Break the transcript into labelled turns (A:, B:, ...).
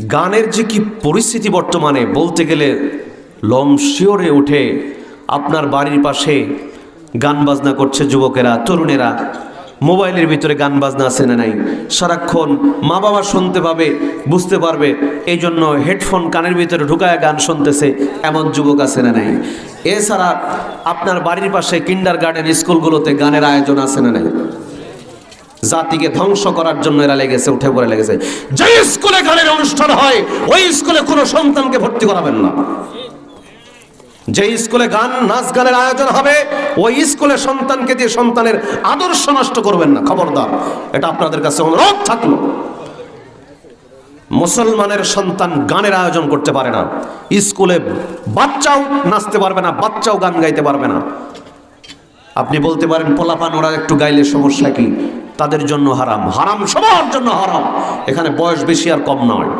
A: গানের যে কি পরিস্থিতি বর্তমানে বলতে গেলে লোম শিওরে উঠে। আপনার বাড়ির পাশে গান বাজনা করছে যুবকেরা, তরুণেরা, মোবাইলের ভিতরে গান বাজনা আছে না নাই, সারাক্ষণ মা বাবা শুনতে পাবে, বুঝতে পারবে, এই জন্য হেডফোন কানের ভিতরে ঢুকায় গান শুনতেছে, এমন যুবক আছে না নাই। এছাড়া আপনার বাড়ির পাশে কিন্ডারগার্টেন স্কুলগুলোতে গানের আয়োজন আছে না নাই। জাতিকে ধ্বংস করার জন্য এরা লেগেছে, উঠে পড়ে লেগেছে। যে স্কুলে গানের অনুষ্ঠান হয় ওই স্কুলে কোনো সন্তানকে ভর্তি করাবেন না। যে স্কুলে গান নাচ গানের আয়োজন হবে ওই স্কুলে সন্তানকে দিয়ে সন্তানের আদর্শ নষ্ট করবেন না, খবরদার। এটা আপনাদের কাছে অনুরোধ থাকলো। মুসলমানের সন্তান গানের আয়োজন করতে পারে না, স্কুলে বাচ্চাও নাচতে পারবে না, বাচ্চাও গান গাইতে পারবে না। আপনি বলতে পারেন পোলাপান ওরা একটু গাইলে সমস্যা কি? তাদের জন্য হারাম, হারাম সবার জন্য হারাম। এখানে বয়স বেশি আর কম নয়।